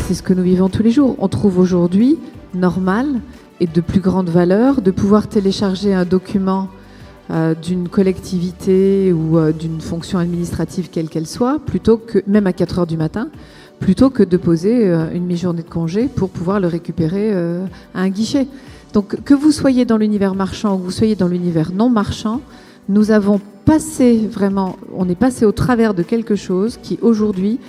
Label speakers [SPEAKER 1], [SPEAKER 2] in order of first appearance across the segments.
[SPEAKER 1] c'est ce que nous vivons tous les jours. On trouve aujourd'hui normal et de plus grande valeur de pouvoir télécharger un document d'une collectivité ou d'une fonction administrative quelle qu'elle soit, plutôt que, même à 4 heures du matin, plutôt que de poser une mi-journée de congé pour pouvoir le récupérer à un guichet. Donc que vous soyez dans l'univers marchand ou que vous soyez dans l'univers non marchand, nous avons passé vraiment, on est passé au travers de quelque chose qui aujourd'hui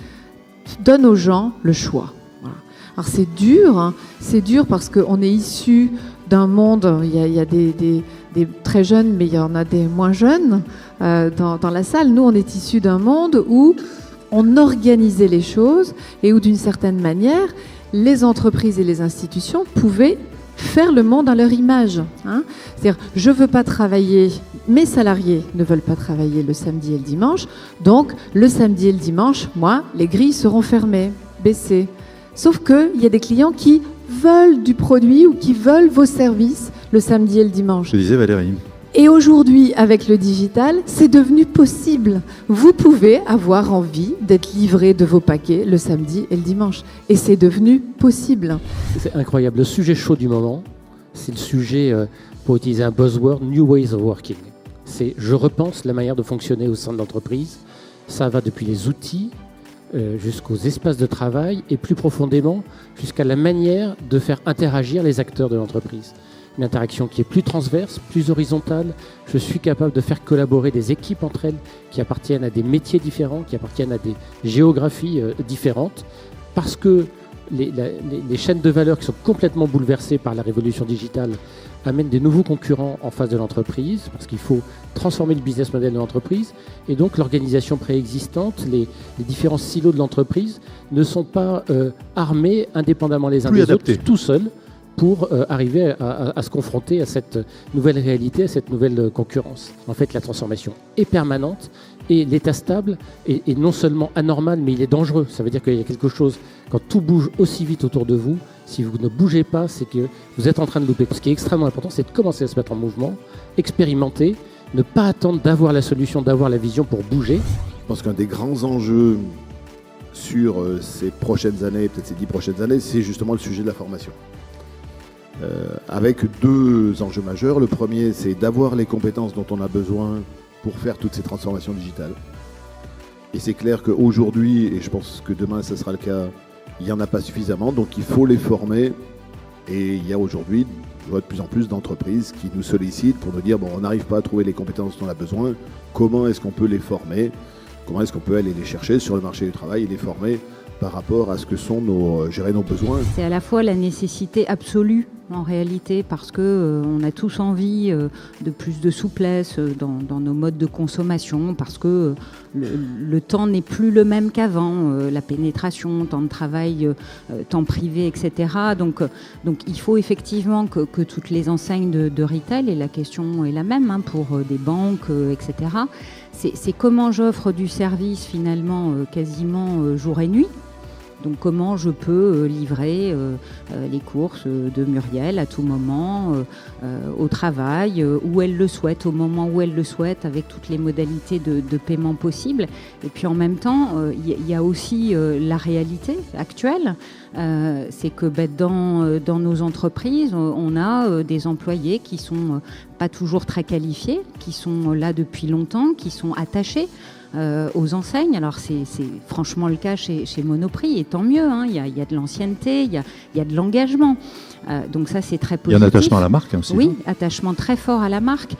[SPEAKER 1] donne aux gens le choix. Voilà. Alors c'est dur parce qu'on est issu d'un monde, il y a des très jeunes, mais il y en a des moins jeunes dans la salle. Nous, on est issu d'un monde où on organisait les choses et où, d'une certaine manière, les entreprises et les institutions pouvaient faire le monde à leur image. C'est-à-dire, je ne veux pas travailler, mes salariés ne veulent pas travailler le samedi et le dimanche, donc le samedi et le dimanche, moi, les grilles seront fermées, baissées. Sauf qu'il y a des clients qui veulent du produit ou qui veulent vos services le samedi et le dimanche.
[SPEAKER 2] Je disais Valérie.
[SPEAKER 1] Et aujourd'hui, avec le digital, c'est devenu possible. Vous pouvez avoir envie d'être livré de vos paquets le samedi et le dimanche. Et c'est devenu possible.
[SPEAKER 3] C'est incroyable. Le sujet chaud du moment, c'est le sujet, pour utiliser un buzzword, New Ways of Working. C'est je repense la manière de fonctionner au sein de l'entreprise. Ça va depuis les outils jusqu'aux espaces de travail et plus profondément jusqu'à la manière de faire interagir les acteurs de l'entreprise. Une interaction qui est plus transverse, plus horizontale. Je suis capable de faire collaborer des équipes entre elles qui appartiennent à des métiers différents, qui appartiennent à des géographies différentes, parce que les chaînes de valeur qui sont complètement bouleversées par la révolution digitale amènent des nouveaux concurrents en face de l'entreprise, parce qu'il faut transformer le business model de l'entreprise, et donc l'organisation préexistante, les différents silos de l'entreprise ne sont pas armés indépendamment les uns des autres, tout seuls, pour arriver à se confronter à cette nouvelle réalité, à cette nouvelle concurrence. En fait, la transformation est permanente et l'état stable est non seulement anormal, mais il est dangereux. Ça veut dire qu'il y a quelque chose, quand tout bouge aussi vite autour de vous, si vous ne bougez pas, c'est que vous êtes en train de louper. Ce qui est extrêmement important, c'est de commencer à se mettre en mouvement, expérimenter, ne pas attendre d'avoir la solution, d'avoir la vision pour bouger.
[SPEAKER 4] Je pense qu'un des grands enjeux sur ces prochaines années, peut-être ces 10 prochaines années, c'est justement le sujet de la formation. Avec 2 enjeux majeurs. Le premier, c'est d'avoir les compétences dont on a besoin pour faire toutes ces transformations digitales. Et c'est clair qu'aujourd'hui, et je pense que demain ça sera le cas, il n'y en a pas suffisamment, donc il faut les former. Et il y a aujourd'hui, je vois de plus en plus d'entreprises qui nous sollicitent pour nous dire bon, on n'arrive pas à trouver les compétences dont on a besoin, comment est-ce qu'on peut les former, comment est-ce qu'on peut aller les chercher sur le marché du travail et les former par rapport à ce que sont gérer nos besoins.
[SPEAKER 5] C'est à la fois la nécessité absolue en réalité parce que on a tous envie de plus de souplesse dans nos modes de consommation, parce que le temps n'est plus le même qu'avant, la pénétration, temps de travail, temps privé, etc. Donc il faut effectivement que toutes les enseignes de retail, et la question est la même pour des banques, etc. C'est comment j'offre du service finalement quasiment jour et nuit. Donc comment je peux livrer les courses de Muriel à tout moment, au travail, où elle le souhaite, au moment où elle le souhaite, avec toutes les modalités de paiement possibles. Et puis en même temps, il y a aussi la réalité actuelle. C'est que dans nos entreprises, on a des employés qui sont pas toujours très qualifiés, qui sont là depuis longtemps, qui sont attachés aux enseignes. Alors c'est franchement le cas chez Monoprix, et tant mieux, il y a de l'ancienneté, il y a de l'engagement. Donc ça, c'est très positif.
[SPEAKER 2] Il y a un attachement à la marque aussi.
[SPEAKER 5] Oui, attachement très fort à la marque.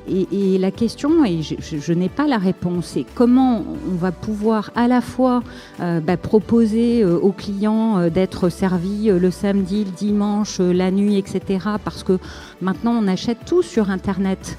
[SPEAKER 5] Et la question, et je n'ai pas la réponse, c'est comment on va pouvoir à la fois proposer aux clients d'être servis le samedi, le dimanche, la nuit, etc. Parce que maintenant, on achète tout sur Internet.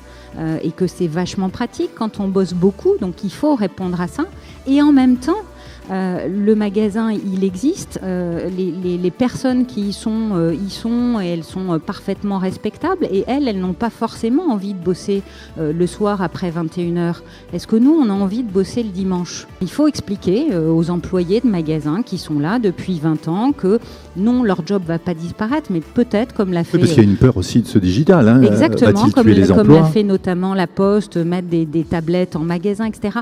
[SPEAKER 5] Et que c'est vachement pratique quand on bosse beaucoup, donc il faut répondre à ça. Et en même temps, le magasin, il existe, les personnes qui y sont, et elles sont parfaitement respectables, et elles n'ont pas forcément envie de bosser le soir après 21h. Est-ce que nous, on a envie de bosser le dimanche ? Il faut expliquer aux employés de magasins qui sont là depuis 20 ans que non, leur job ne va pas disparaître, mais peut-être comme l'a fait...
[SPEAKER 2] Oui, parce qu'il y a une peur aussi de ce digital.
[SPEAKER 5] Exactement, comme l'a fait notamment La Poste, mettre des tablettes en magasin, etc.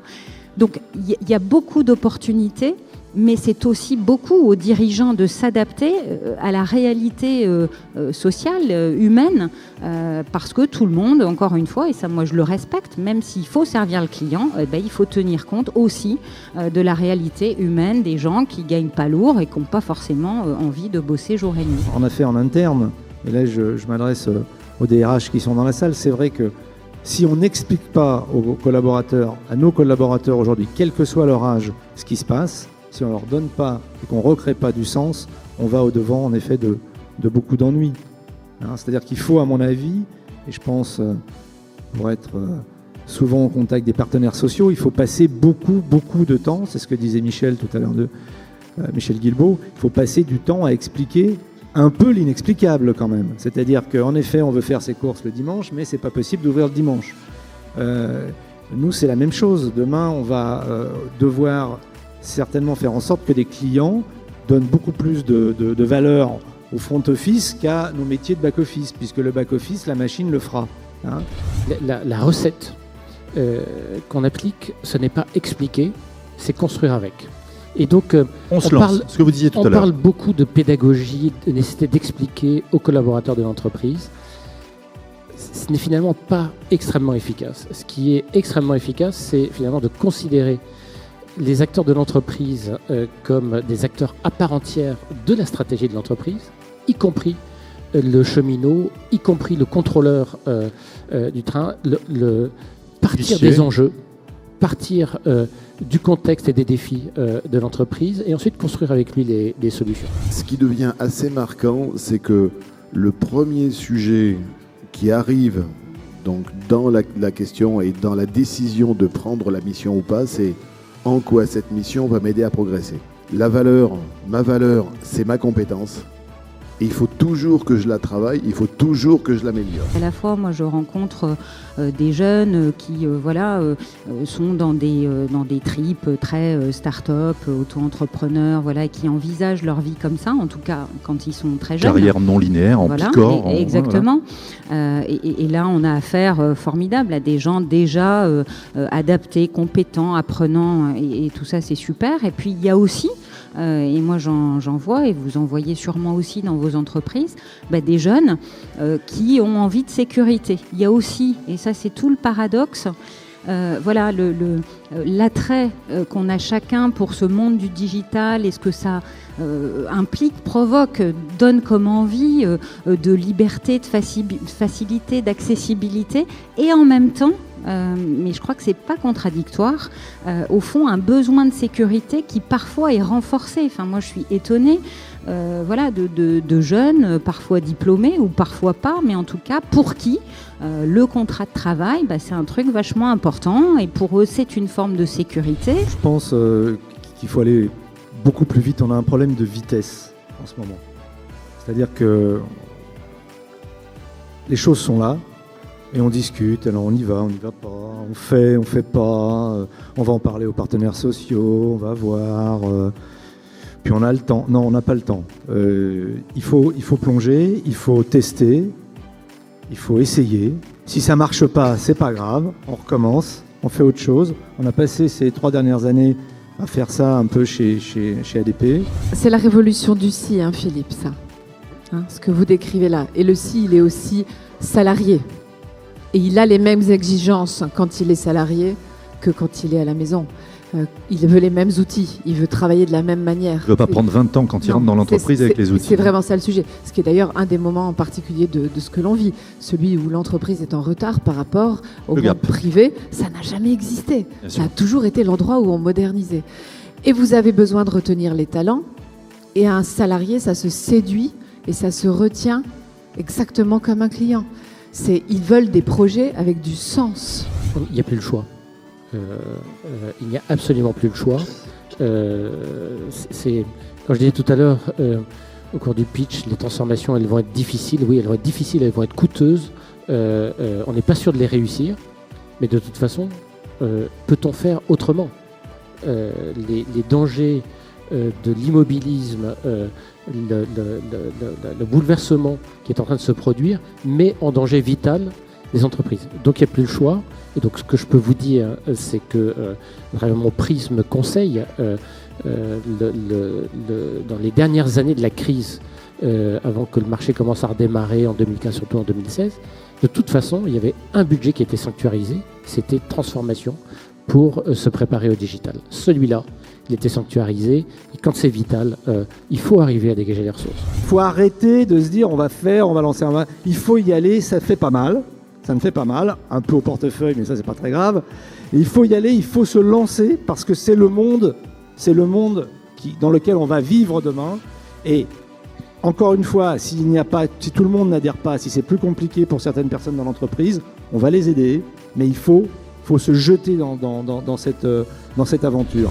[SPEAKER 5] Donc il y a beaucoup d'opportunités, mais c'est aussi beaucoup aux dirigeants de s'adapter à la réalité sociale, humaine, parce que tout le monde, encore une fois, et ça moi je le respecte, même s'il faut servir le client, il faut tenir compte aussi de la réalité humaine des gens qui gagnent pas lourd et qui n'ont pas forcément envie de bosser jour et nuit.
[SPEAKER 6] En affaires en interne, et là je m'adresse aux DRH qui sont dans la salle, c'est vrai que si on n'explique pas aux collaborateurs, à nos collaborateurs aujourd'hui, quel que soit leur âge, ce qui se passe, si on ne leur donne pas et qu'on ne recrée pas du sens, on va au-devant en effet de beaucoup d'ennuis. C'est-à-dire qu'il faut, à mon avis, et je pense pour être souvent en contact des partenaires sociaux, il faut passer beaucoup de temps, c'est ce que disait Michel tout à l'heure, Michel Guilbault, il faut passer du temps à expliquer un peu l'inexplicable quand même. C'est-à-dire qu'en effet, on veut faire ses courses le dimanche, mais c'est pas possible d'ouvrir le dimanche. Nous, c'est la même chose. Demain, on va devoir certainement faire en sorte que des clients donnent beaucoup plus de valeur au front office qu'à nos métiers de back office, puisque le back office, la machine le fera.
[SPEAKER 3] La recette qu'on applique, ce n'est pas expliquer, c'est construire avec. Et donc,
[SPEAKER 2] on se lance, ce que vous disiez tout à l'heure.
[SPEAKER 3] On parle beaucoup de pédagogie, de nécessité d'expliquer aux collaborateurs de l'entreprise. Ce n'est finalement pas extrêmement efficace. Ce qui est extrêmement efficace, c'est finalement de considérer les acteurs de l'entreprise comme des acteurs à part entière de la stratégie de l'entreprise, y compris le cheminot, y compris le contrôleur du train, partir des enjeux, partir du contexte et des défis de l'entreprise et ensuite construire avec lui les solutions.
[SPEAKER 4] Ce qui devient assez marquant, c'est que le premier sujet qui arrive donc dans la question et dans la décision de prendre la mission ou pas, c'est en quoi cette mission va m'aider à progresser. La valeur, ma valeur, c'est ma compétence. Et il faut toujours que je la travaille, il faut toujours que je l'améliore.
[SPEAKER 5] À la fois, moi, je rencontre des jeunes qui sont dans des tripes très start-up, auto-entrepreneurs, qui envisagent leur vie comme ça, en tout cas quand ils sont très jeunes.
[SPEAKER 2] Carrière non linéaire, en Picor.
[SPEAKER 5] Exactement. Et là, on a affaire formidable à des gens déjà adaptés, compétents, apprenants, et tout ça, c'est super. Et puis, il y a aussi... et moi j'en vois, et vous en voyez sûrement aussi dans vos entreprises, des jeunes qui ont envie de sécurité. Il y a aussi, et ça c'est tout le paradoxe, l'attrait qu'on a chacun pour ce monde du digital et ce que ça implique, provoque, donne comme envie de liberté, de facilité, d'accessibilité, et en même temps, mais je crois que c'est pas contradictoire, au fond un besoin de sécurité qui parfois est renforcé. Enfin, moi je suis étonnée de jeunes, parfois diplômés ou parfois pas, mais en tout cas pour qui le contrat de travail, c'est un truc vachement important, et pour eux c'est une forme de sécurité.
[SPEAKER 6] Je pense qu'il faut aller beaucoup plus vite. On a un problème de vitesse en ce moment. C'est-à-dire que les choses sont là, et on discute, alors on y va pas, on fait pas, on va en parler aux partenaires sociaux, on va voir, puis on a le temps. Non, on n'a pas le temps. Il faut plonger, il faut tester, il faut essayer. Si ça marche pas, c'est pas grave, on recommence, on fait autre chose. On a passé ces 3 dernières années à faire ça un peu chez ADP.
[SPEAKER 1] C'est la révolution du si, Philippe, ça. Ce que vous décrivez là. Et le si, il est aussi salarié. Et il a les mêmes exigences quand il est salarié que quand il est à la maison. Il veut les mêmes outils, il veut travailler de la même manière.
[SPEAKER 2] Il ne veut pas prendre 20 ans quand il rentre dans l'entreprise avec les outils.
[SPEAKER 1] C'est vraiment ça le sujet. Ce qui est d'ailleurs un des moments en particulier de ce que l'on vit. Celui où l'entreprise est en retard par rapport au monde privé, ça n'a jamais existé. Ça a toujours été l'endroit où on modernisait. Et vous avez besoin de retenir les talents. Et un salarié, ça se séduit et ça se retient exactement comme un client. Ils veulent des projets avec du sens.
[SPEAKER 3] Il n'y a plus le choix. Il n'y a absolument plus le choix. Quand je disais tout à l'heure, au cours du pitch, les transformations, elles vont être difficiles. Oui, elles vont être difficiles, elles vont être coûteuses. On n'est pas sûr de les réussir. Mais de toute façon, peut-on faire autrement ? Les dangers de l'immobilisme, le bouleversement qui est en train de se produire met en danger vital les entreprises. Donc il n'y a plus le choix. Et donc ce que je peux vous dire, c'est que vraiment mon prisme conseil, dans les dernières années de la crise, avant que le marché commence à redémarrer en 2015, surtout en 2016, de toute façon, il y avait un budget qui était sanctuarisé, c'était transformation pour se préparer au digital. Celui-là, il était sanctuarisé, et quand c'est vital, il faut arriver à dégager les ressources.
[SPEAKER 6] Il faut arrêter de se dire on va lancer un... Il faut y aller, ça fait pas mal, ça ne fait pas mal, un peu au portefeuille, mais ça c'est pas très grave. Et il faut y aller, il faut se lancer, parce que c'est le monde dans lequel on va vivre demain. Et encore une fois, si tout le monde n'adhère pas, si c'est plus compliqué pour certaines personnes dans l'entreprise, on va les aider, mais il faut se jeter dans cette aventure.